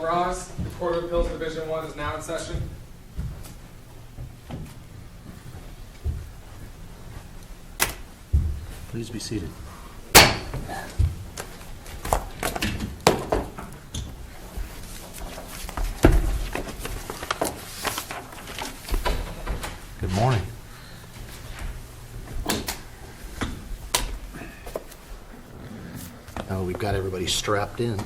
All rise. The Court of Appeals Division 1 is now in session. Please be seated. Good morning. Now we've got everybody strapped in.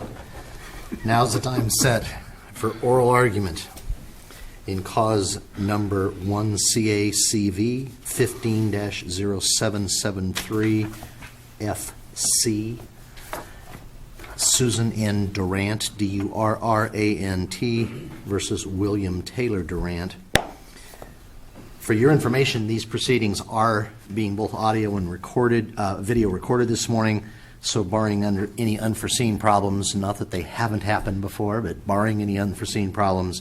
Now's the time set for oral argument in cause number 1CACV 15-0773 FC. Susan N. Durrant, Durrant, versus William Taylor Durrant. For your information, these proceedings are being both audio and video recorded this morning. So barring under any unforeseen problems, not that they haven't happened before, but barring any unforeseen problems,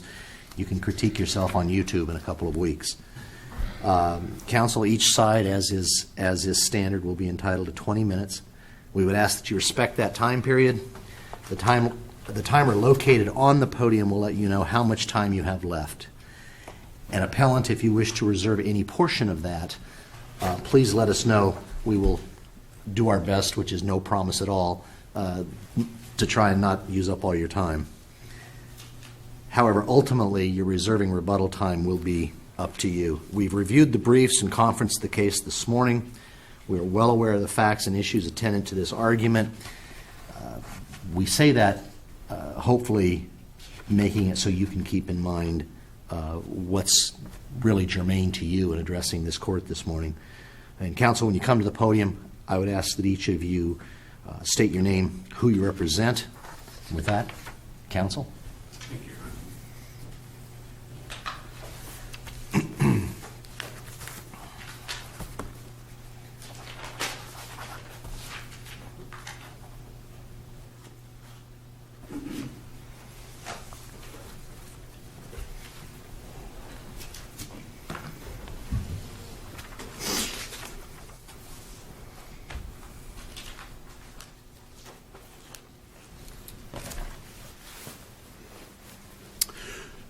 you can critique yourself on YouTube in a couple of weeks. Counsel, each side, as is standard, will be entitled to 20 minutes. We would ask that you respect that time period. The timer located on the podium will let you know how much time you have left. An appellant, if you wish to reserve any portion of that, please let us know. We will do our best, which is no promise at all, to try and not use up all your time. However, ultimately, your reserving rebuttal time will be up to you. We've reviewed the briefs and conferenced the case this morning. We are well aware of the facts and issues attendant to this argument. We say that hopefully making it so you can keep in mind what's really germane to you in addressing this court this morning. And counsel, when you come to the podium, I would ask that each of you state your name, who you represent. And with that, counsel. Thank you.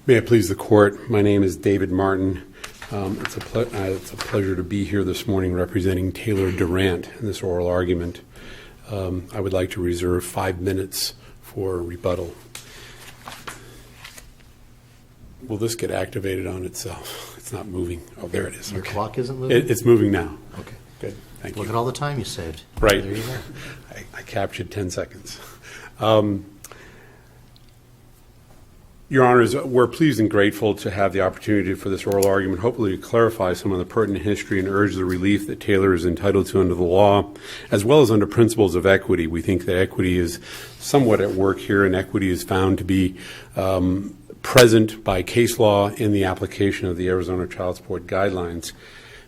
May it please the court, my name is David Martin. It's a pleasure to be here this morning representing Taylor Durrant in this oral argument. I would like to reserve 5 minutes for rebuttal. Will this get activated on itself? It's not moving. Oh, there it is. Your Okay. clock isn't moving? It's moving now. Okay. Good. Thank you. Look at all the time you saved. Right. There you go. I captured 10 seconds. Your Honors, we're pleased and grateful to have the opportunity for this oral argument, hopefully to clarify some of the pertinent history and urge the relief that Taylor is entitled to under the law, as well as under principles of equity. We think that equity is somewhat at work here, and equity is found to be present by case law in the application of the Arizona Child Support Guidelines.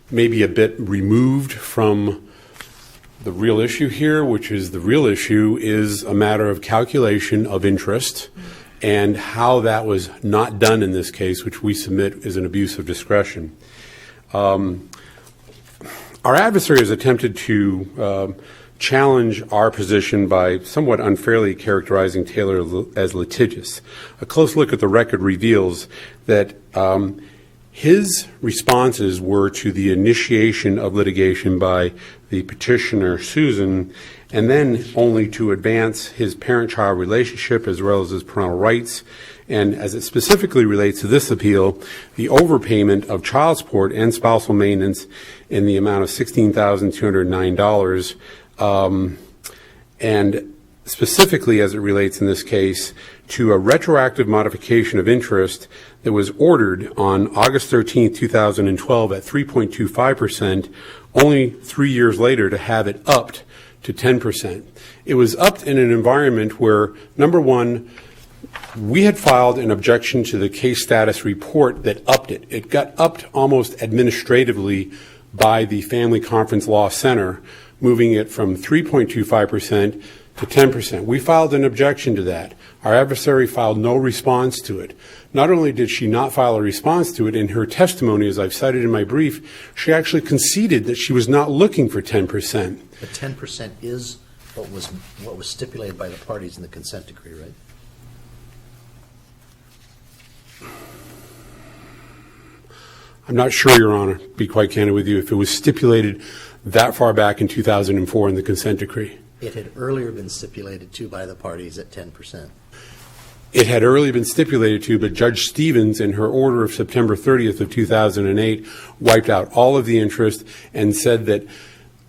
Maybe a bit removed from the real issue here, which is the real issue is a matter of calculation of interest and how that was not done in this case, which we submit is an abuse of discretion. Our adversary has attempted to challenge our position by somewhat unfairly characterizing Taylor as litigious. A close look at the record reveals that his responses were to the initiation of litigation by the petitioner, Susan, and then only to advance his parent-child relationship as well as his parental rights. And as it specifically relates to this appeal, the overpayment of child support and spousal maintenance in the amount of $16,209, and specifically as it relates in this case to a retroactive modification of interest that was ordered on August 13, 2012 at 3.25%, only 3 years later to have it upped to 10%. It was upped in an environment where, number one, we had filed an objection to the case status report that upped it. It got upped almost administratively by the Family Conference Law Center, moving it from 3.25% to 10%. We filed an objection to that. Our adversary filed no response to it. Not only did she not file a response to it, in her testimony, as I've cited in my brief, she actually conceded that she was not looking for 10%. But 10% is what was stipulated by the parties in the consent decree, right? I'm not sure, Your Honor, to be quite candid with you, if it was stipulated that far back in 2004 in the consent decree. It had earlier been stipulated to by the parties at 10%. It had earlier been stipulated to, but Judge Stevens, in her order of September 30th of 2008, wiped out all of the interest and said that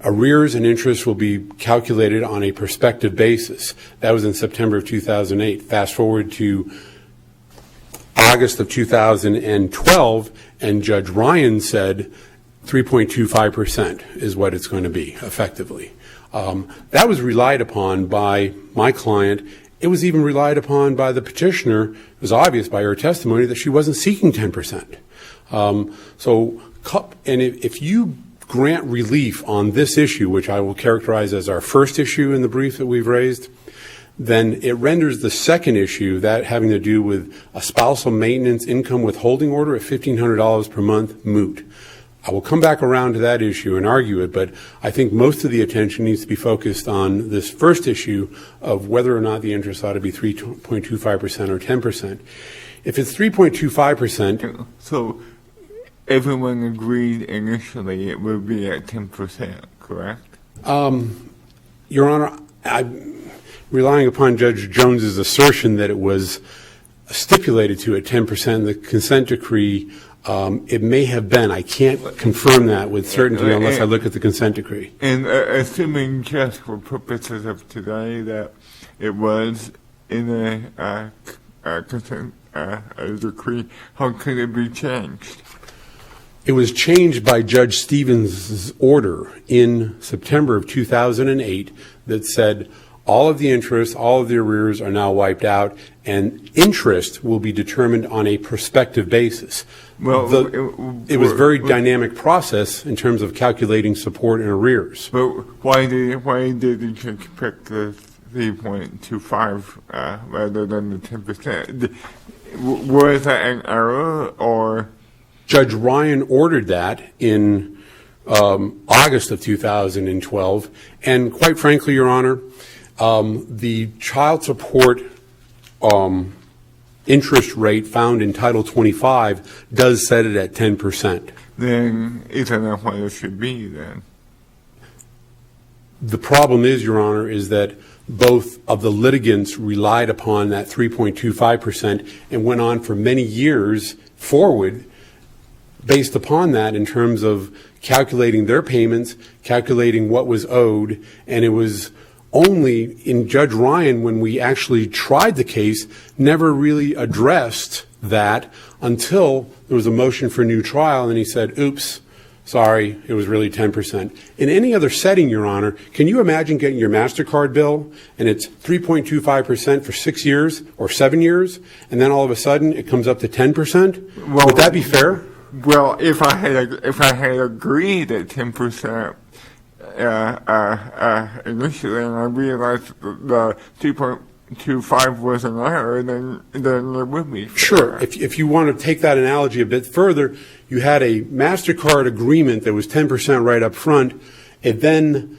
arrears and interest will be calculated on a prospective basis. That was in September of 2008. Fast forward to August of 2012, and Judge Ryan said 3.25% is what it's going to be, effectively. That was relied upon by my client. It was even relied upon by the petitioner. It was obvious by her testimony that she wasn't seeking 10%. If you grant relief on this issue, which I will characterize as our first issue in the brief that we've raised, then it renders the second issue, that having to do with a spousal maintenance income withholding order at $1,500 per month, moot. I will come back around to that issue and argue it, but I think most of the attention needs to be focused on this first issue of whether or not the interest ought to be 3.25% or 10%. If it's 3.25%... So everyone agreed initially it would be at 10%, correct? Your Honor, I'm relying upon Judge Jones's assertion that it was stipulated to at 10%. The consent decree, it may have been. I can't confirm that with certainty unless I look at the consent decree. And assuming just for purposes of today that it was in a consent decree, how could it be changed? It was changed by Judge Stevens' order in September of 2008 that said all of the interest, all of the arrears are now wiped out, and interest will be determined on a prospective basis. Well, it was a very dynamic process in terms of calculating support and arrears. But why did you pick the 3.25 rather than the 10%? Was that an error, or? Judge Ryan ordered that in August of 2012, and quite frankly, Your Honor, the child support interest rate found in Title 25 does set it at 10%. Then isn't that what it should be then? The problem is, Your Honor, is that both of the litigants relied upon that 3.25% and went on for many years forward based upon that in terms of calculating their payments, calculating what was owed, and it was only in Judge Ryan, when we actually tried the case, never really addressed that until there was a motion for a new trial, and he said, oops, sorry, it was really 10%. In any other setting, Your Honor, can you imagine getting your MasterCard bill and it's 3.25% for 6 years or 7 years, and then all of a sudden it comes up to 10%? Would that be fair? Well, if I had agreed at 10%, initially, and I realized the 2.25 was an error, then it would be fair. Sure. If you want to take that analogy a bit further, you had a MasterCard agreement that was 10% right up front. It then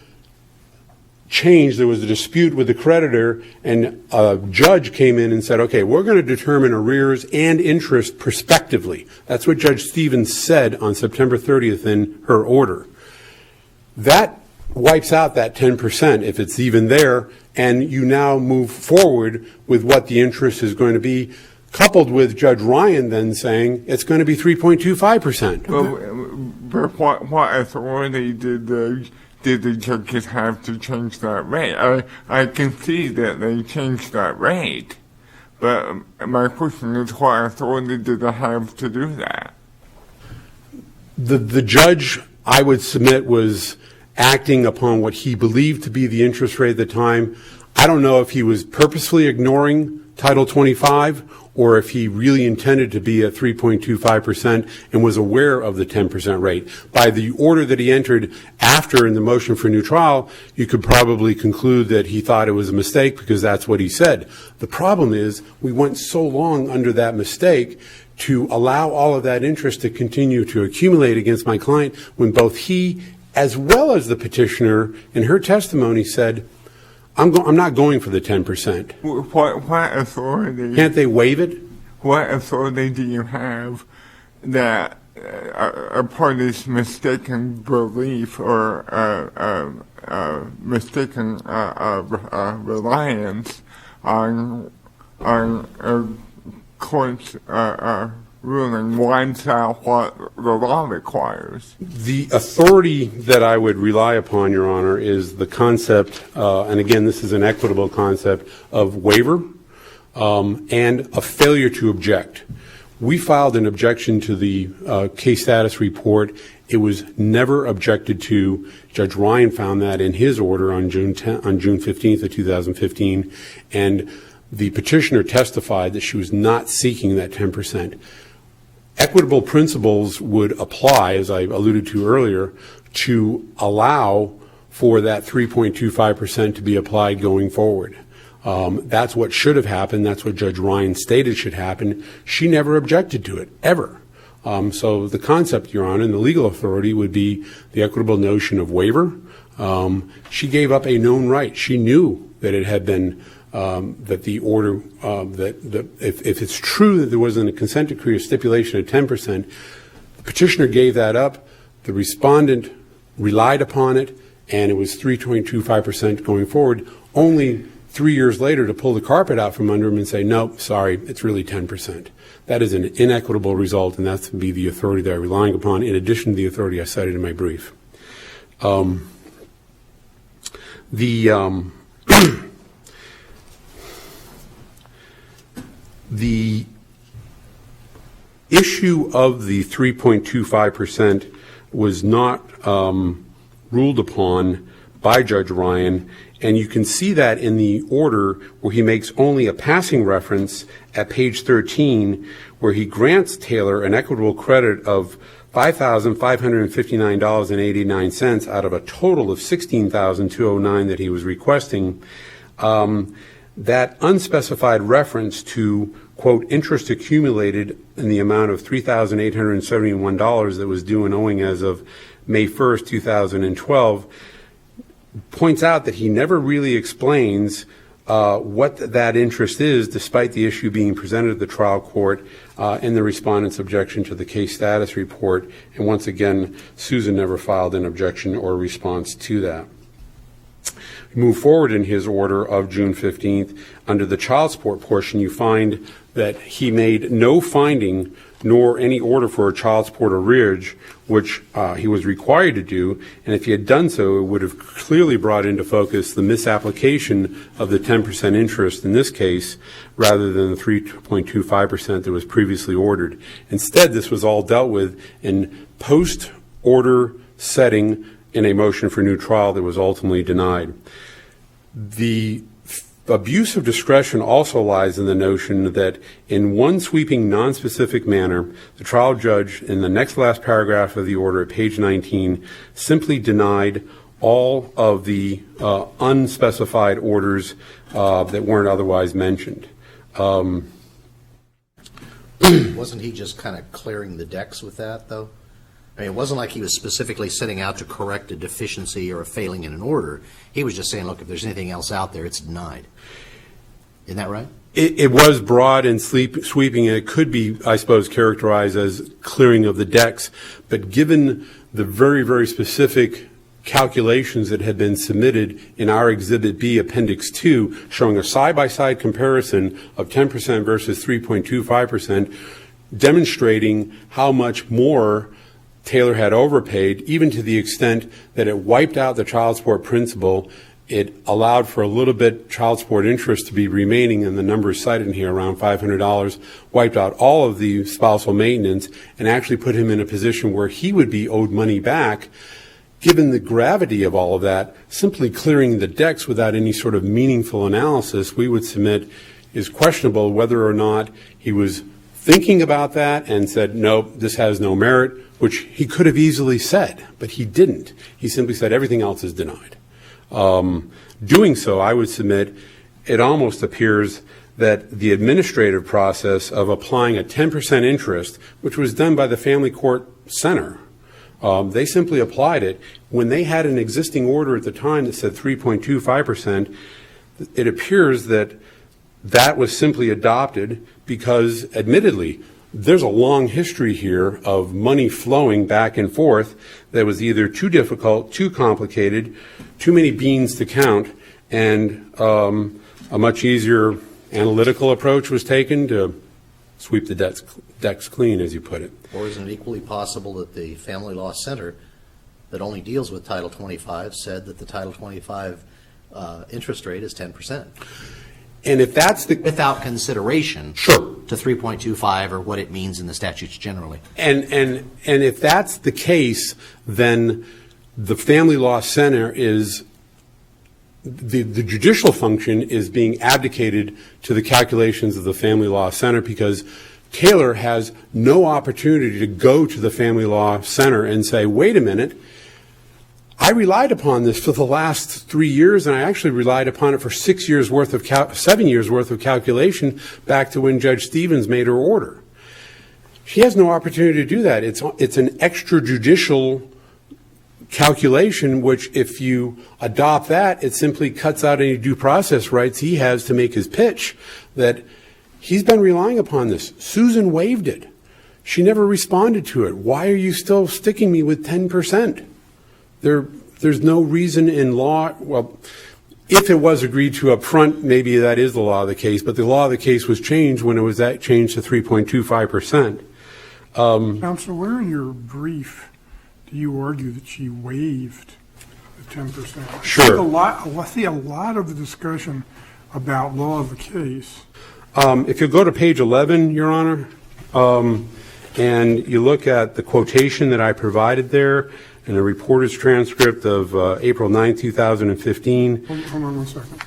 changed. There was a dispute with the creditor, and a judge came in and said, okay, we're going to determine arrears and interest prospectively. That's what Judge Stevens said on September 30th in her order. That wipes out that 10%, if it's even there, and you now move forward with what the interest is going to be, coupled with Judge Ryan then saying it's going to be 3.25%. But what authority did the judges have to change that rate? I can see that they changed that rate, but my question is, what authority did they have to do that? The judge, I would submit, was acting upon what he believed to be the interest rate at the time. I don't know if he was purposefully ignoring Title 25 or if he really intended to be at 3.25% and was aware of the 10% rate. By the order that he entered after in the motion for new trial, you could probably conclude that he thought it was a mistake because that's what he said. The problem is we went so long under that mistake to allow all of that interest to continue to accumulate against my client when both he as well as the petitioner in her testimony said, I'm not going for the 10%. What authority? Can't they waive it? What authority do you have that a party's mistaken belief or mistaken reliance on a court's ruling winds out what the law requires. The authority that I would rely upon, Your Honor, is the concept, and again, this is an equitable concept, of waiver and a failure to object. We filed an objection to the case status report. It was never objected to. Judge Ryan found that in his order on June 15th of 2015, and the petitioner testified that she was not seeking that 10%. Equitable principles would apply, as I alluded to earlier, to allow for that 3.25% to be applied going forward. That's what should have happened. That's what Judge Ryan stated should happen. She never objected to it, ever. So the concept, Your Honor, and the legal authority would be the equitable notion of waiver. She gave up a known right. She knew that it had been that the order, if it's true that there wasn't a consent decree or stipulation of 10%, the petitioner gave that up, the respondent relied upon it, and it was 3.25% going forward, only 3 years later to pull the carpet out from under him and say, no, sorry, it's really 10%. That is an inequitable result, and that would be the authority that I'm relying upon, in addition to the authority I cited in my brief. The issue of the 3.25% was not ruled upon by Judge Ryan, and you can see that in the order where he makes only a passing reference at page 13, where he grants Taylor an equitable credit of $5,559.89 out of a total of $16,209 that he was requesting. That unspecified reference to, quote, interest accumulated in the amount of $3,871 that was due and owing as of May 1st, 2012, points out that he never really explains what that interest is, despite the issue being presented at the trial court in the respondent's objection to the case status report. And once again, Susan never filed an objection or response to that. Move forward in his order of June 15th. Under the child support portion, you find that he made no finding nor any order for a child support arrearage, which he was required to do, and if he had done so, it would have clearly brought into focus the misapplication of the 10% interest in this case, rather than the 3.25% that was previously ordered. Instead, this was all dealt with in post-order setting in a motion for new trial that was ultimately denied. The abuse of discretion also lies in the notion that in one sweeping, nonspecific manner, the trial judge, in the next last paragraph of the order at page 19, simply denied all of the unspecified orders that weren't otherwise mentioned. Wasn't he just kind of clearing the decks with that, though? I mean, it wasn't like he was specifically setting out to correct a deficiency or a failing in an order. He was just saying, look, if there's anything else out there, it's denied. Isn't that right? It was broad and sweeping, and it could be, I suppose, characterized as clearing of the decks. But given the very, very specific calculations that had been submitted in our Exhibit B, Appendix 2, showing a side-by-side comparison of 10% versus 3.25%, demonstrating how much more Taylor had overpaid, even to the extent that it wiped out the child support principal. It allowed for a little bit child support interest to be remaining, and the numbers cited in here, around $500, wiped out all of the spousal maintenance and actually put him in a position where he would be owed money back. Given the gravity of all of that, simply clearing the decks without any sort of meaningful analysis, we would submit is questionable whether or not he was thinking about that and said, no, this has no merit, which he could have easily said, but he didn't. He simply said everything else is denied. Doing so, I would submit, it almost appears that the administrative process of applying a 10% interest, which was done by the Family Court Center, they simply applied it. When they had an existing order at the time that said 3.25%, it appears that that was simply adopted because, admittedly, there's a long history here of money flowing back and forth that was either too difficult, too complicated, too many beans to count, and a much easier analytical approach was taken to sweep the decks clean, as you put it. Or is it equally possible that the Family Law Center, that only deals with Title 25, said that the Title 25 interest rate is 10%? And if that's the Without consideration Sure. to 3.25 or what it means in the statutes generally. And if that's the case, then the Family Law Center is the judicial function is being abdicated to the calculations of the Family Law Center, because Taylor has no opportunity to go to the Family Law Center and say, wait a minute, I relied upon this for the last 3 years, and I actually relied upon it for 7 years worth of calculation back to when Judge Stevens made her order. She has no opportunity to do that. It's an extrajudicial calculation, which if you adopt that, it simply cuts out any due process rights he has to make his pitch that he's been relying upon this. Susan waived it. She never responded to it. Why are you still sticking me with 10%? There's no reason in law. Well, if it was agreed to up front, maybe that is the law of the case, but the law of the case was changed when it was changed to 3.25%. Counsel, where in your brief do you argue that she waived the 10%? Sure. I see a lot of the discussion about law of the case. If you go to page 11, Your Honor, and you look at the quotation that I provided there in a reporter's transcript of April 9, 2015. Hold on one second.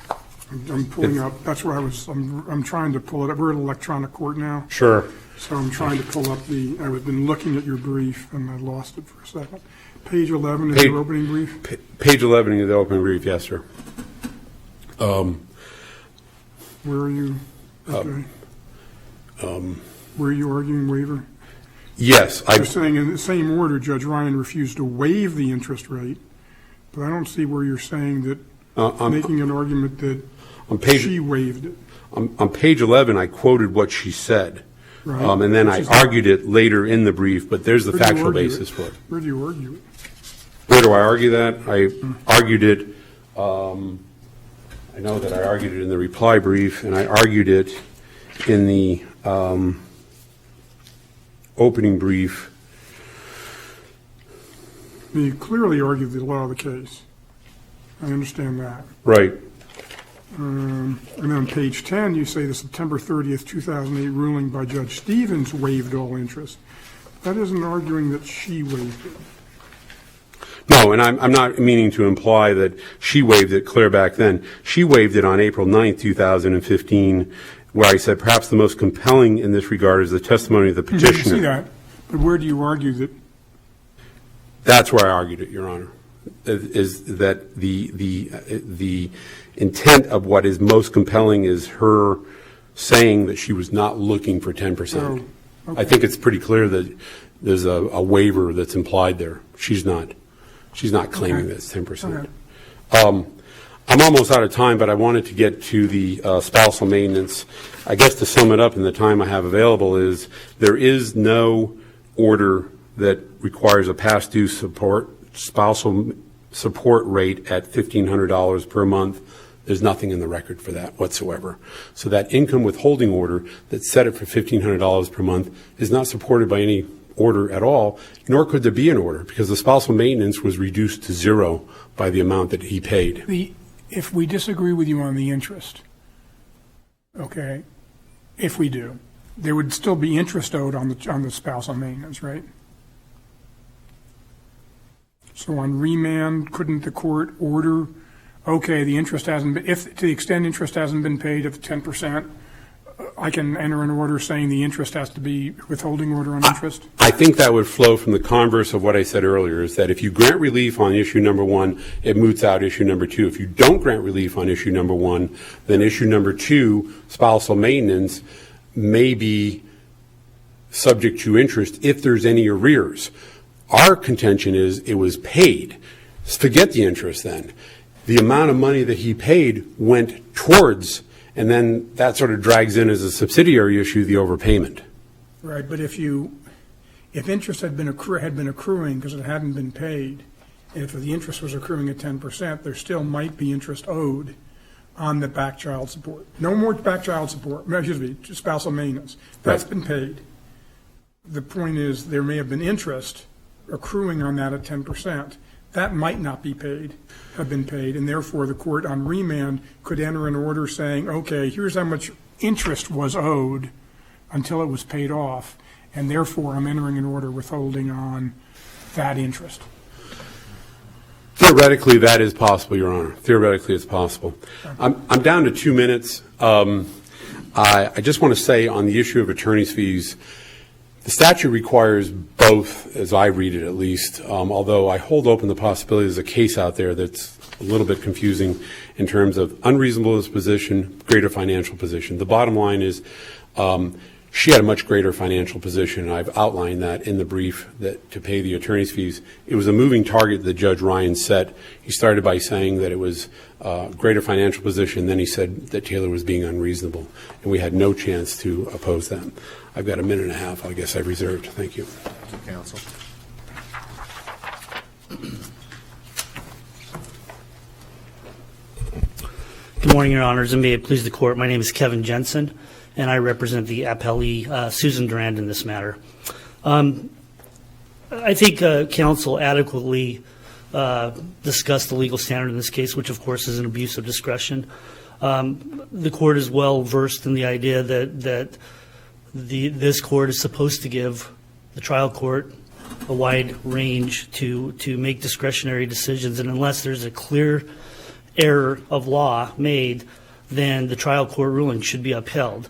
I'm pulling up. That's where I'm trying to pull it up. We're at electronic court now. Sure. So I'm trying to pull up I've been looking at your brief and I lost it for a second. Page 11 is your opening brief? Page 11 of the opening brief, yes, sir. Where are you? Okay. Where are you arguing waiver? Yes. You're saying in the same order, Judge Ryan refused to waive the interest rate, but I don't see where you're saying that, making an argument that she waived it. On page 11, I quoted what she said. Right. And then I argued it later in the brief, but there's the factual basis for it. Where do you argue it? Where do I argue that? I argued it, I know that I argued it in the reply brief, and I argued it in the opening brief. You clearly argued the law of the case. I understand that. Right. And then on page 10, you say the September 30th, 2008 ruling by Judge Stevens waived all interest. That isn't arguing that she waived it. No, and I'm not meaning to imply that she waived it clear back then. She waived it on April 9th, 2015, where I said perhaps the most compelling in this regard is the testimony of the petitioner. I see that, but where do you argue that? That's where I argued it, Your Honor, is that the intent of what is most compelling is her saying that she was not looking for 10%. Oh, okay. I think it's pretty clear that there's a waiver that's implied there. She's not claiming that it's 10%. Okay. I'm almost out of time, but I wanted to get to the spousal maintenance. I guess to sum it up in the time I have available is there is no order that requires a past due spousal support rate at $1,500 per month. There's nothing in the record for that whatsoever. So that income withholding order that set it for $1,500 per month is not supported by any order at all, nor could there be an order because the spousal maintenance was reduced to zero by the amount that he paid. If we disagree with you on the interest, okay, if we do, there would still be interest owed on the spousal maintenance, right? So on remand, couldn't the court order, okay, the interest hasn't been, if to the extent interest hasn't been paid of 10%, I can enter an order saying the interest has to be withholding order on interest? I think that would flow from the converse of what I said earlier, is that if you grant relief on issue number one, it moots out issue number two. If you don't grant relief on issue number one, then issue number two, spousal maintenance, may be subject to interest if there's any arrears. Our contention is it was paid. Forget the interest then. The amount of money that he paid went towards, and then that sort of drags in as a subsidiary issue, the overpayment. Right, but if interest had been accruing because it hadn't been paid, and if the interest was accruing at 10%, there still might be interest owed on the back child support. No more back child support, excuse me, spousal maintenance. That's been paid. The point is, there may have been interest accruing on that at 10%. That might not be paid, have been paid, and therefore the court on remand could enter an order saying, okay, here's how much interest was owed until it was paid off, and therefore I'm entering an order withholding on that interest. Theoretically, that is possible, Your Honor. Theoretically, it's possible. I'm down to 2 minutes. I just want to say on the issue of attorney's fees, the statute requires both, as I read it at least, although I hold open the possibility there's a case out there that's a little bit confusing in terms of unreasonable disposition, greater financial position. The bottom line is she had a much greater financial position, and I've outlined that in the brief that to pay the attorney's fees. It was a moving target that Judge Ryan set. He started by saying that it was greater financial position, then he said that Taylor was being unreasonable, and we had no chance to oppose that. I've got a minute and a half, I guess I've reserved. Thank you. Thank you, counsel. Good morning, Your Honors, and may it please the Court. My name is Kevin Jensen, and I represent the appellee, Susan Durrant, in this matter. I think counsel adequately discussed the legal standard in this case, which, of course, is an abuse of discretion. The Court is well versed in the idea that this Court is supposed to give the trial court a wide range to make discretionary decisions, and unless there's a clear error of law made, then the trial court ruling should be upheld.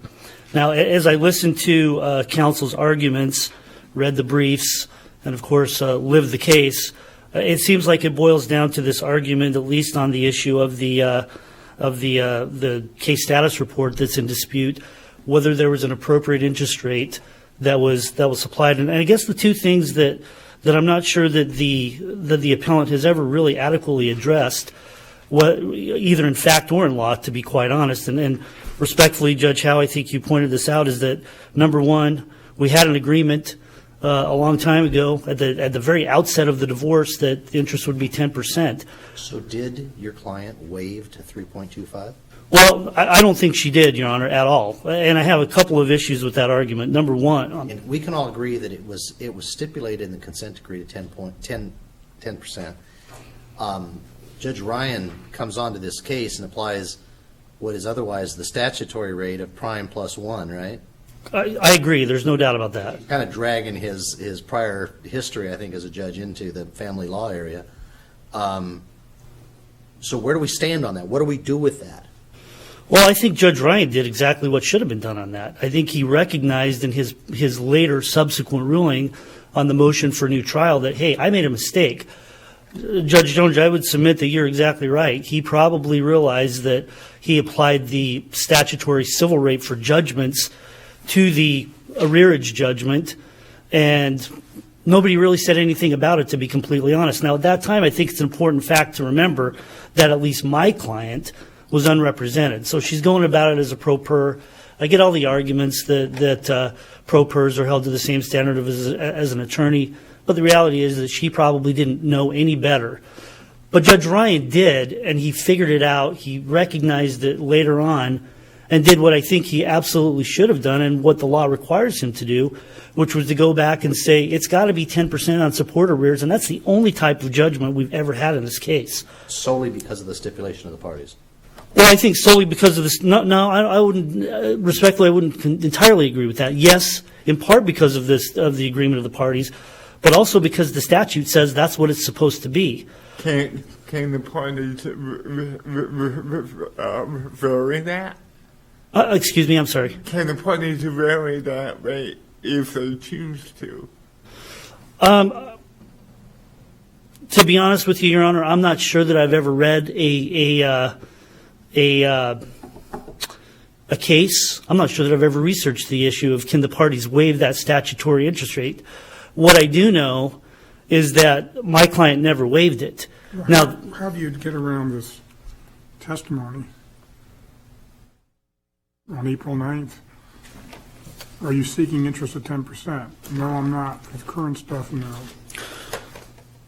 Now, as I listened to counsel's arguments, read the briefs, and of course lived the case, it seems like it boils down to this argument, at least on the issue of the case status report that's in dispute, whether there was an appropriate interest rate that was supplied. And I guess the two things that I'm not sure that the appellant has ever really adequately addressed, either in fact or in law, to be quite honest. And respectfully, Judge Howe, I think you pointed this out, is that, number one, we had an agreement a long time ago at the very outset of the divorce that the interest would be 10%. So did your client waive to 3.25? Well, I don't think she did, Your Honor, at all. And I have a couple of issues with that argument. Number one, And we can all agree that it was stipulated in the consent decree to 10%. Judge Ryan comes onto this case and applies what is otherwise the statutory rate of prime plus 1, right? I agree. There's no doubt about that. Kind of dragging his prior history, I think, as a judge into the family law area. So where do we stand on that? What do we do with that? Well, I think Judge Ryan did exactly what should have been done on that. I think he recognized in his later subsequent ruling on the motion for new trial that, hey, I made a mistake. Judge Jones, I would submit that you're exactly right. He probably realized that he applied the statutory civil rate for judgments to the arrearage judgment, and nobody really said anything about it, to be completely honest. Now, at that time, I think it's an important fact to remember that at least my client was unrepresented. So she's going about it as a pro per. I get all the arguments that pro pers are held to the same standard as an attorney, but the reality is that she probably didn't know any better. But Judge Ryan did, and he figured it out. He recognized it later on and did what I think he absolutely should have done and what the law requires him to do, which was to go back and say it's got to be 10% on support arrears, and that's the only type of judgment we've ever had in this case. Solely because of the stipulation of the parties? Well, I think solely because of this. No, I wouldn't, respectfully, I wouldn't entirely agree with that. Yes, in part because of the agreement of the parties, but also because the statute says that's what it's supposed to be. Can the parties vary that? Excuse me, I'm sorry. Can the parties vary that rate if they choose to? To be honest with you, Your Honor, I'm not sure that I've ever read a case. I'm not sure that I've ever researched the issue of can the parties waive that statutory interest rate. What I do know is that my client never waived it. Now, How do you get around this testimony on April 9th? Are you seeking interest at 10%? No, I'm not. With current stuff, no.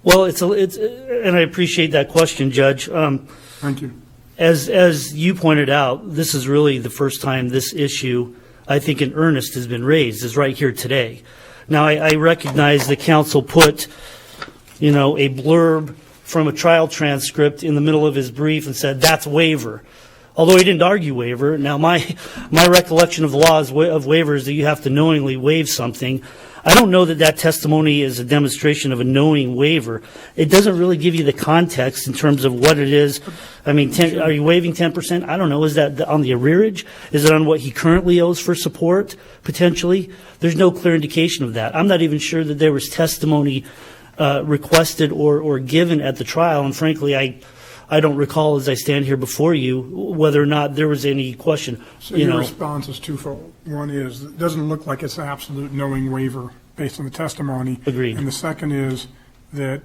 Well, and I appreciate that question, Judge. Thank you. As you pointed out, this is really the first time this issue, I think in earnest, has been raised, is right here today. Now, I recognize the counsel put, a blurb from a trial transcript in the middle of his brief and said, that's waiver. Although he didn't argue waiver. Now, my recollection of the law of waiver is that you have to knowingly waive something. I don't know that testimony is a demonstration of a knowing waiver. It doesn't really give you the context in terms of what it is. I mean, are you waiving 10%? I don't know. Is that on the arrearage? Is it on what he currently owes for support, potentially? There's no clear indication of that. I'm not even sure that there was testimony requested or given at the trial, and frankly, I don't recall as I stand here before you whether or not there was any question. So your response is twofold. One is, it doesn't look like it's an absolute knowing waiver based on the testimony. Agreed. And the second is that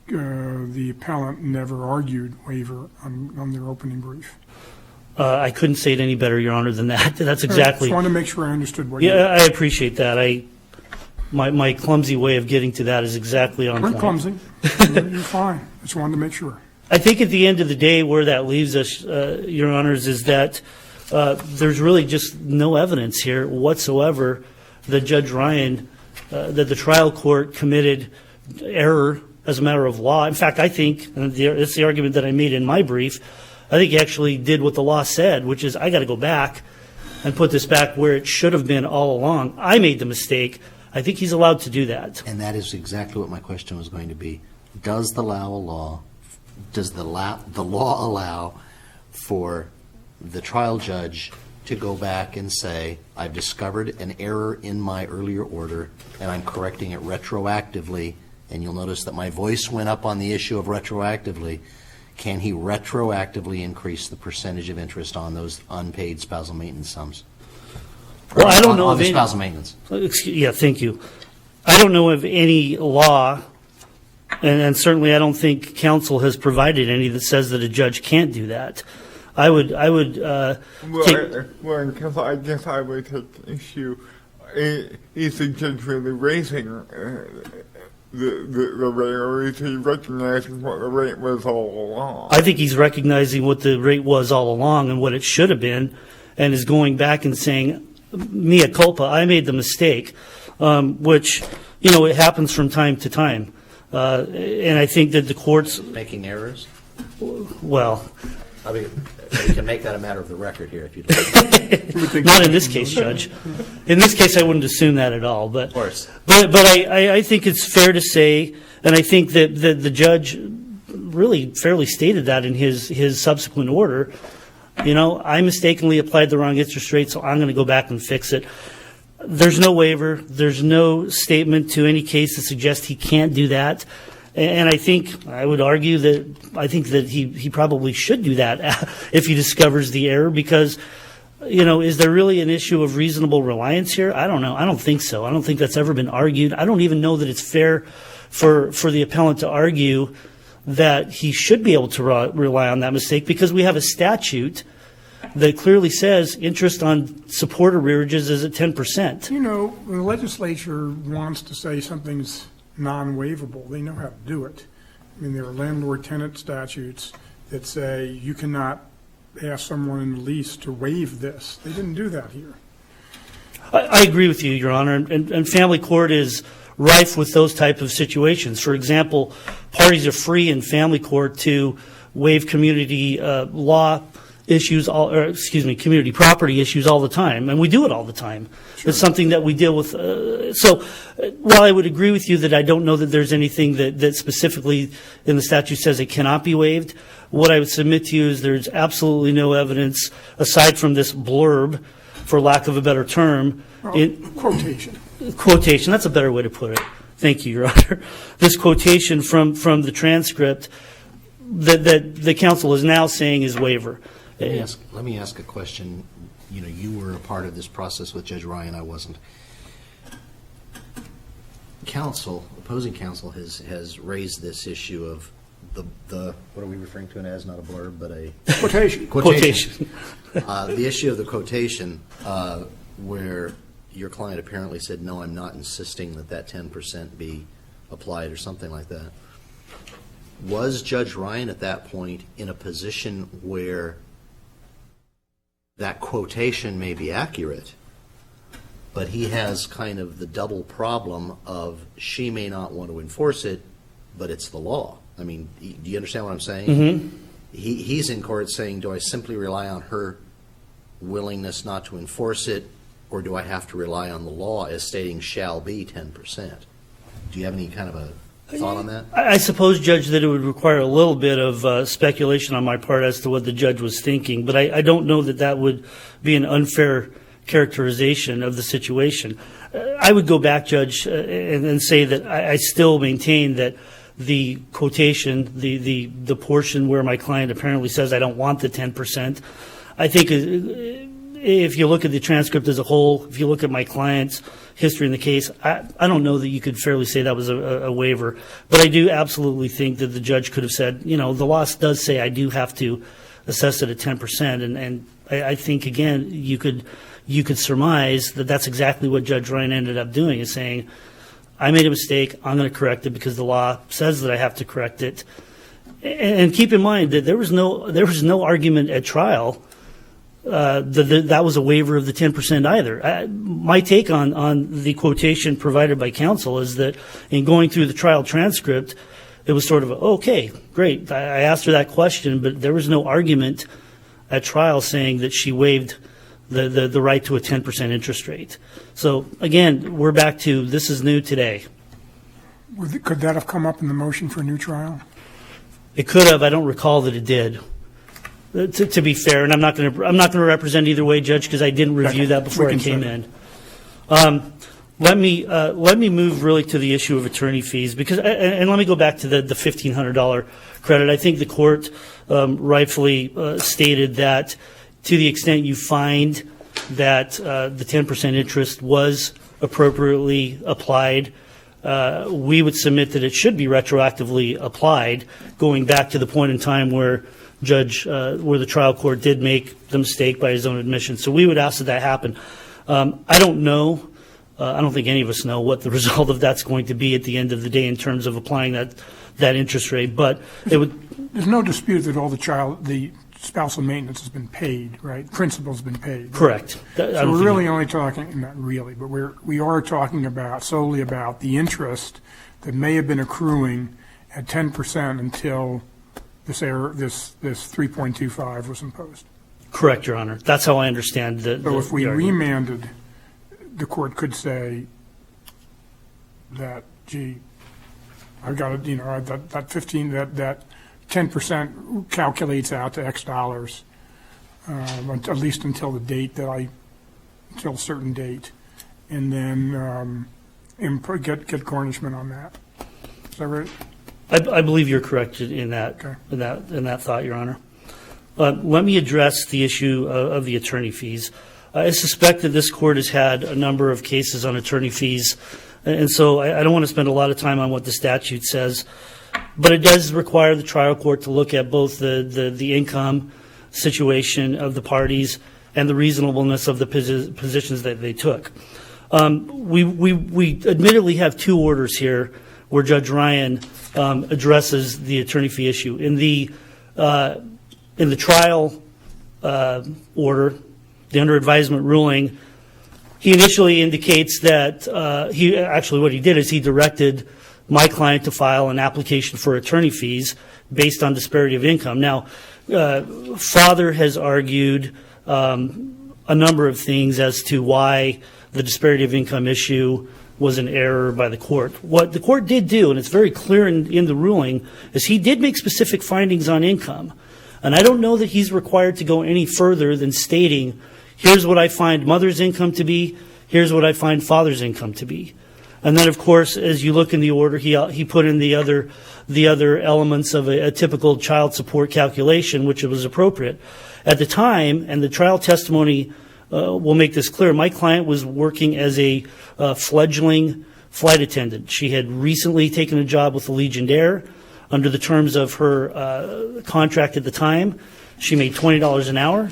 the appellant never argued waiver on their opening brief. I couldn't say it any better, Your Honor, than that. That's exactly. I just wanted to make sure I understood what you Yeah, I appreciate that. My clumsy way of getting to that is exactly on We're point. clumsy. You're fine. Just wanted to make sure. I think at the end of the day, where that leaves us, Your Honors, is that there's really just no evidence here whatsoever that Judge Ryan, that the trial court committed error as a matter of law. In fact, I think, and it's the argument that I made in my brief, I think he actually did what the law said, which is I got to go back and put this back where it should have been all along. I made the mistake. I think he's allowed to do that. And that is exactly what my question was going to be. Does the law allow for the trial judge to go back and say, I've discovered an error in my earlier order, and I'm correcting it retroactively, and you'll notice that my voice went up on the issue of retroactively. Can he retroactively increase the percentage of interest on those unpaid spousal maintenance sums? Well, I don't know on of the any. spousal maintenance. Yeah, thank you. I don't know of any law, and certainly I don't think counsel has provided any that says that a judge can't do that. I would Well, counsel, I guess I would take issue. Is the judge really raising the rate, or is he recognizing what the rate was all along? I think he's recognizing what the rate was all along and what it should have been, and is going back and saying, mea culpa, I made the mistake, which, it happens from time to time. And I think that the courts, Making errors? well, I mean, we can make that a matter of the record here if you'd like. not in this case, Judge. In this case, I wouldn't assume that at all. But Of course. But I think it's fair to say, and I think that the judge really fairly stated that in his subsequent order. I mistakenly applied the wrong interest rate, so I'm going to go back and fix it. There's no waiver. There's no statement to any case that suggests he can't do that. And I would argue that he probably should do that if he discovers the error, because, is there really an issue of reasonable reliance here? I don't know. I don't think so. I don't think that's ever been argued. I don't even know that it's fair for the appellant to argue that he should be able to rely on that mistake, because we have a statute that clearly says interest on support arrearages is at 10%. When the legislature wants to say something's non-waivable, they know how to do it. I mean, there are landlord-tenant statutes that say you cannot ask someone in the lease to waive this. They didn't do that here. I agree with you, Your Honor, and family court is rife with those type of situations. For example, parties are free in family court to waive community law issues, community property issues all the time, and we do it all the time. Sure. It's something that we deal with. So while I would agree with you that I don't know that there's anything that specifically in the statute says it cannot be waived, what I would submit to you is there's absolutely no evidence, aside from this blurb, for lack of a better term. Quotation, that's a better way to put it. Thank you, Your Honor. This quotation from the transcript that the counsel is now saying is waiver. Let me ask a question. You were a part of this process with Judge Ryan. I wasn't. Opposing counsel has raised this issue of the what are we referring to it as? Not a blurb, but a Quotation. Quotation. The issue of the quotation, where your client apparently said, no, I'm not insisting that 10% be applied or something like that. Was Judge Ryan at that point in a position where that quotation may be accurate, but he has kind of the double problem of she may not want to enforce it, but it's the law? I mean, do you understand what I'm saying? Mm-hmm. He's in court saying, do I simply rely on her willingness not to enforce it, or do I have to rely on the law as stating shall be 10%? Do you have any kind of a thought on that? I suppose, Judge, that it would require a little bit of speculation on my part as to what the judge was thinking, but I don't know that that would be an unfair characterization of the situation. I would go back, Judge, and say that I still maintain that the quotation, the portion where my client apparently says I don't want the 10%, I think if you look at the transcript as a whole, if you look at my client's history in the case, I don't know that you could fairly say that was a waiver. But I do absolutely think that the judge could have said, the law does say I do have to assess it at 10%. And I think, again, you could surmise that that's exactly what Judge Ryan ended up doing, is saying, I made a mistake, I'm going to correct it because the law says that I have to correct it. And keep in mind that there was no argument at trial that was a waiver of the 10% either. My take on the quotation provided by counsel is that in going through the trial transcript, it was sort of, okay, great. I asked her that question, but there was no argument at trial saying that she waived the right to a 10% interest rate. So, again, we're back to this is new today. Could that have come up in the motion for a new trial? It could have. I don't recall that it did. To be fair, and I'm not going to represent either way, Judge, because I didn't review that before I came in. Let me move really to the issue of attorney fees, and let me go back to the $1,500 credit. I think the court rightfully stated that to the extent you find that the 10% interest was appropriately applied, we would submit that it should be retroactively applied, going back to the point in time where the trial court did make the mistake by his own admission. So we would ask that happen. I don't know. I don't think any of us know what the result of that's going to be at the end of the day in terms of applying that interest rate. But it would. There's no dispute that all the spousal maintenance has been paid, right? Principal's been paid. Correct. Right? So we're really only talking, not really, but we are talking solely about the interest that may have been accruing at 10% until this 3.25 was imposed. Correct, Your Honor. That's how I understand the So if we remanded, the court could say that, gee, I've got to, that 10% calculates out to X dollars, at least until the date until a certain date, and then get garnishment on that. Is that right? I believe you're correct in that, okay. in that thought, Your Honor. Let me address the issue of the attorney fees. I suspect that this court has had a number of cases on attorney fees, and so I don't want to spend a lot of time on what the statute says, but it does require the trial court to look at both the income situation of the parties and the reasonableness of the positions that they took. We admittedly have two orders here where Judge Ryan addresses the attorney fee issue. In the trial order, the under advisement ruling, he initially indicates that what he did is he directed my client to file an application for attorney fees based on disparity of income. Now, Father has argued a number of things as to why the disparity of income issue was an error by the court. What the court did do, and it's very clear in the ruling, is he did make specific findings on income. And I don't know that he's required to go any further than stating, here's what I find mother's income to be, here's what I find father's income to be. And then, of course, as you look in the order, he put in the other elements of a typical child support calculation, which was appropriate. At the time, and the trial testimony will make this clear, my client was working as a fledgling flight attendant. She had recently taken a job with the Legion Air. Under the terms of her contract at the time, she made $20 an hour.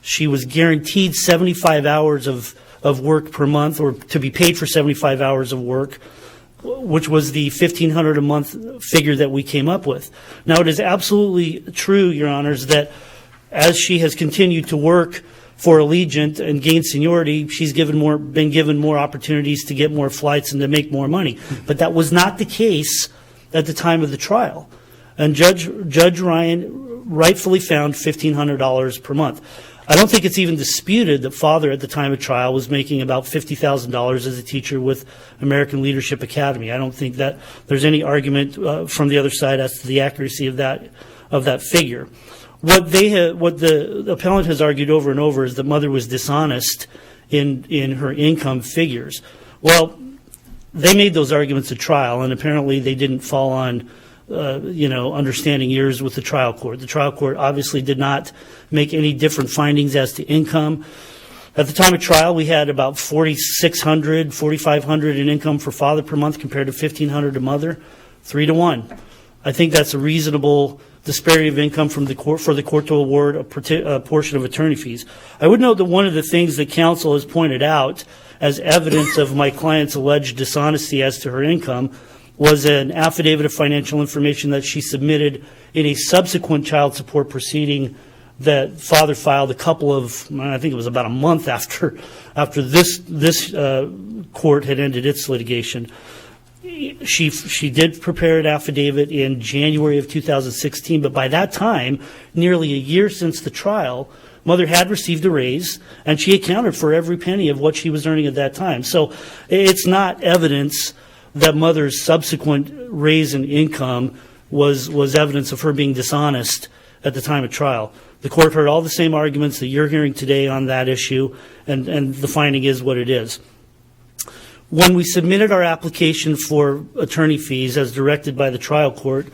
She was guaranteed 75 hours of of work per month, or to be paid for 75 hours of work, which was the $1,500 a month figure that we came up with. Now, it is absolutely true, Your Honors, that as she has continued to work for Allegiant and gain seniority, she's been given more opportunities to get more flights and to make more money. But that was not the case at the time of the trial. And Judge Ryan rightfully found $1,500 per month. I don't think it's even disputed that father at the time of trial was making about $50,000 as a teacher with American Leadership Academy. I don't think that there's any argument from the other side as to the accuracy of that figure. What the appellant has argued over and over is that mother was dishonest in her income figures. Well, they made those arguments at trial, and apparently they didn't fall on understanding ears with the trial court. The trial court obviously did not make any different findings as to income. At the time of trial, we had about $4,600, $4,500 in income for father per month compared to $1,500 to mother, 3-to-1. I think that's a reasonable disparity of income for the court to award a portion of attorney fees. I would note that one of the things that counsel has pointed out as evidence of my client's alleged dishonesty as to her income was an affidavit of financial information that she submitted in a subsequent child support proceeding that father filed I think it was about a month after this court had ended its litigation. She did prepare an affidavit in January of 2016, but by that time, nearly a year since the trial, mother had received a raise, and she accounted for every penny of what she was earning at that time. So it's not evidence that mother's subsequent raise in income was evidence of her being dishonest at the time of trial. The court heard all the same arguments that you're hearing today on that issue, and the finding is what it is. When we submitted our application for attorney fees as directed by the trial court,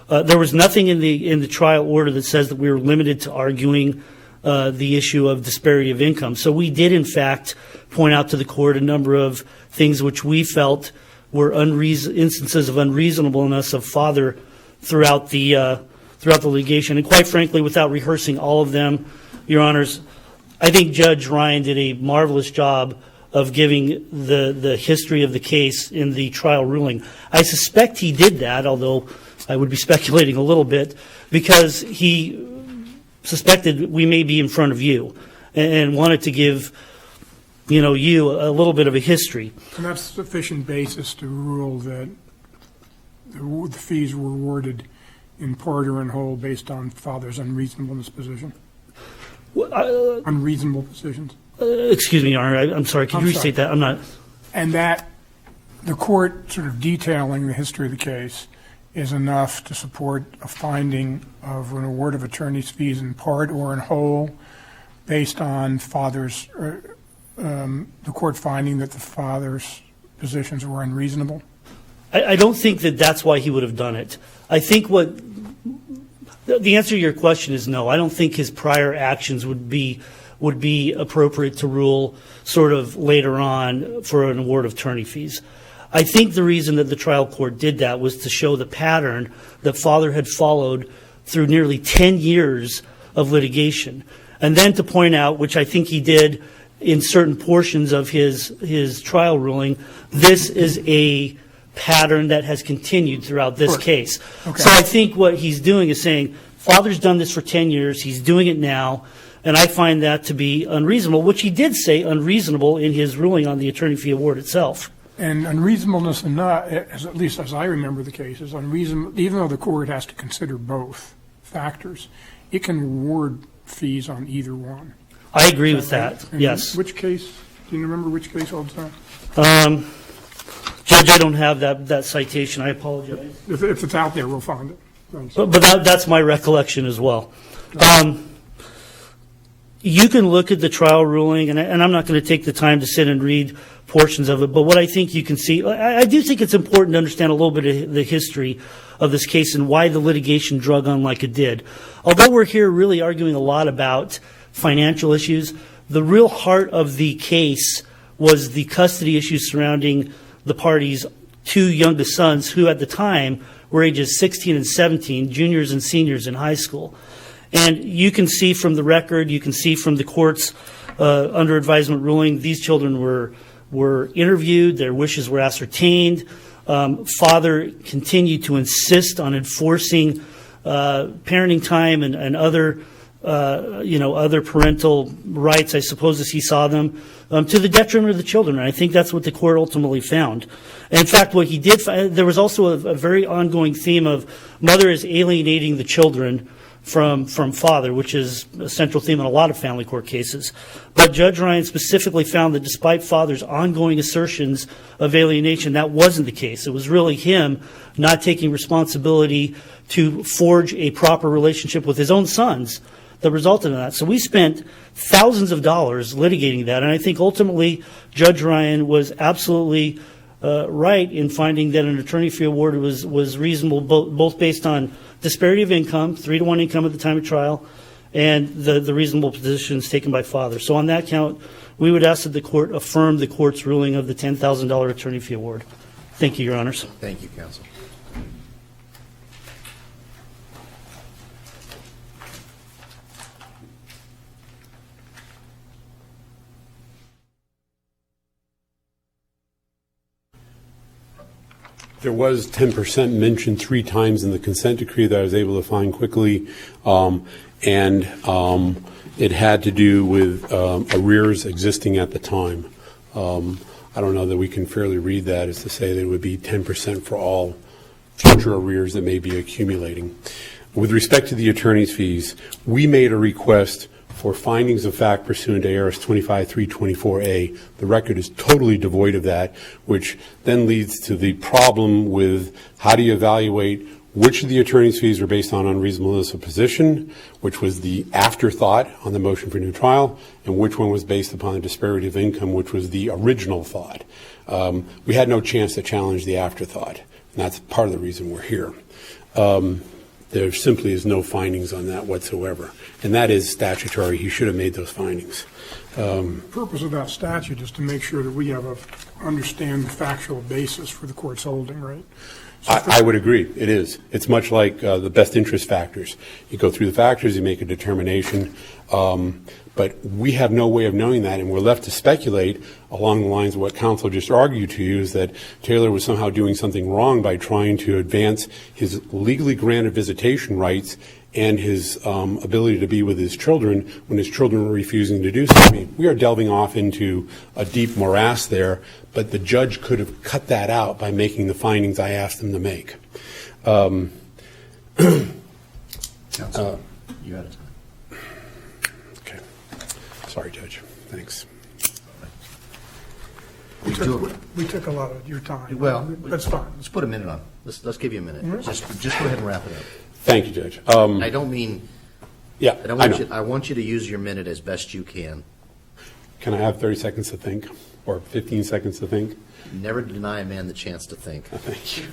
there was nothing in the trial order that says that we were limited to arguing the issue of disparity of income. So we did, in fact, point out to the court a number of things which we felt were instances of unreasonableness of father throughout the litigation. And quite frankly, without rehearsing all of them, Your Honors, I think Judge Ryan did a marvelous job of giving the history of the case in the trial ruling. I suspect he did that, although I would be speculating a little bit, because he suspected we may be in front of you and wanted to give you a little bit of a history. And that's sufficient basis to rule that the fees were awarded in part or in whole based on father's unreasonableness position? Unreasonable positions? Excuse me, Your Honor. I'm sorry. Can you restate that? I'm not. And that the court sort of detailing the history of the case is enough to support a finding of an award of attorney's fees in part or in whole based on the court finding that the father's positions were unreasonable? I don't think that that's why he would have done it. I think the answer to your question is no. I don't think his prior actions would be appropriate to rule sort of later on for an award of attorney fees. I think the reason that the trial court did that was to show the pattern that father had followed through nearly 10 years of litigation. And then to point out, which I think he did in certain portions of his trial ruling, this is a pattern that has continued throughout this case. Okay. So I think what he's doing is saying, father's done this for 10 years, he's doing it now, and I find that to be unreasonable, which he did say unreasonable in his ruling on the attorney fee award itself. And unreasonableness, at least as I remember the case, is unreasonable, even though the court has to consider both factors, it can award fees on either one. I agree with that, yes. Which case? Do you remember which case all the time? Judge, I don't have that citation. I apologize. If it's out there, we'll find it. But that's my recollection as well. You can look at the trial ruling, and I'm not going to take the time to sit and read portions of it, but what I think you can see, I do think it's important to understand a little bit of the history of this case and why the litigation drug on like it did. Although we're here really arguing a lot about financial issues, the real heart of the case was the custody issues surrounding the parties' two youngest sons, who at the time were ages 16 and 17, juniors and seniors in high school. And you can see from the record, you can see from the court's under advisement ruling. These children were interviewed, their wishes were ascertained. Father continued to insist on enforcing parenting time and other other parental rights, I suppose, as he saw them, to the detriment of the children. And I think that's what the court ultimately found. And in fact, what he did, there was also a very ongoing theme of mother is alienating the children from father, which is a central theme in a lot of family court cases. But Judge Ryan specifically found that despite father's ongoing assertions of alienation, that wasn't the case. It was really him not taking responsibility to forge a proper relationship with his own sons that resulted in that. So we spent thousands of dollars litigating that, and I think ultimately Judge Ryan was absolutely right in finding that an attorney fee award was reasonable, both based on disparity of income, 3-to-1 income at the time of trial, and the reasonable positions taken by father. So on that count, we would ask that the court affirm the court's ruling of the $10,000 attorney fee award. Thank you, Your Honors. Thank you, counsel. There was 10% mentioned 3 times in the consent decree that I was able to find quickly, and it had to do with arrears existing at the time. I don't know that we can fairly read that as to say that it would be 10% for all future arrears that may be accumulating. With respect to the attorney's fees, we made a request for findings of fact pursuant to ARS 25324A. The record is totally devoid of that, which then leads to the problem with how do you evaluate which of the attorney's fees were based on unreasonableness of position, which was the afterthought on the motion for new trial, and which one was based upon the disparity of income, which was the original thought. We had no chance to challenge the afterthought, and that's part of the reason we're here. There simply is no findings on that whatsoever, and that is statutory. He should have made those findings. The purpose of that statute is to make sure that we understand the factual basis for the court's holding, right? I would agree. It is. It's much like the best interest factors. You go through the factors, you make a determination, but we have no way of knowing that, and we're left to speculate along the lines of what counsel just argued to you, is that Taylor was somehow doing something wrong by trying to advance his legally granted visitation rights and his ability to be with his children when his children were refusing to do so. I mean, we are delving off into a deep morass there, but the judge could have cut that out by making the findings I asked him to make. Counsel, you out of time. Okay. Sorry, Judge. Thanks. We took a lot of your time. Well, that's fine. Let's put a minute on. Let's give you a minute. Just go ahead and wrap it up. Thank you, Judge. I don't mean. Yeah, I want you to use your minute as best you can. Can I have 30 seconds to think, or 15 seconds to think? Never deny a man the chance to think. Thank you.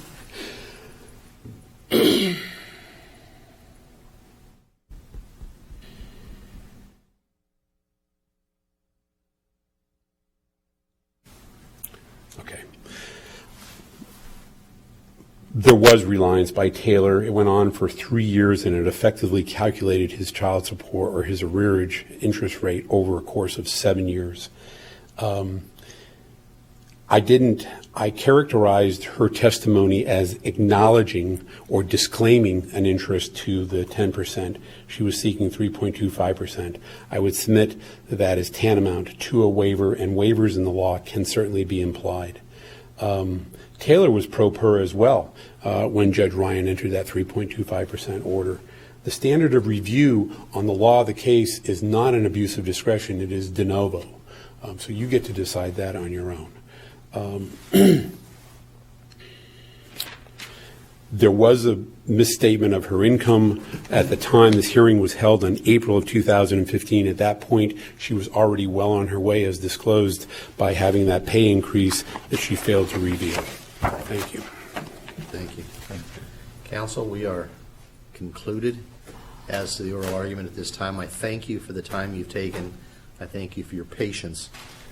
Okay. There was reliance by Taylor. It went on for 3 years, and it effectively calculated his child support or his arrearage interest rate over a course of 7 years. I characterized her testimony as acknowledging or disclaiming an interest to the 10%. She was seeking 3.25%. I would submit that that is tantamount to a waiver, and waivers in the law can certainly be implied. Taylor was pro per as well when Judge Ryan entered that 3.25% order. The standard of review on the law of the case is not an abuse of discretion. It is de novo. So you get to decide that on your own. There was a misstatement of her income at the time this hearing was held in April of 2015. At that point, she was already well on her way, as disclosed by having that pay increase that she failed to reveal. Thank you. Thank you. Counsel, we are concluded as to the oral argument at this time. I thank you for the time you've taken. I thank you for your patience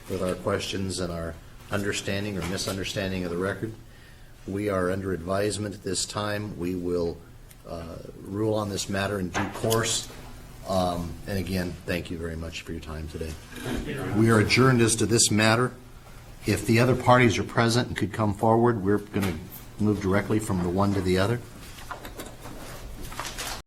with our questions and our understanding or misunderstanding of the record. We are under advisement at this time. We will rule on this matter in due course. And again, thank you very much for your time today. We are adjourned as to this matter. If the other parties are present and could come forward, we're going to move directly from the one to the other.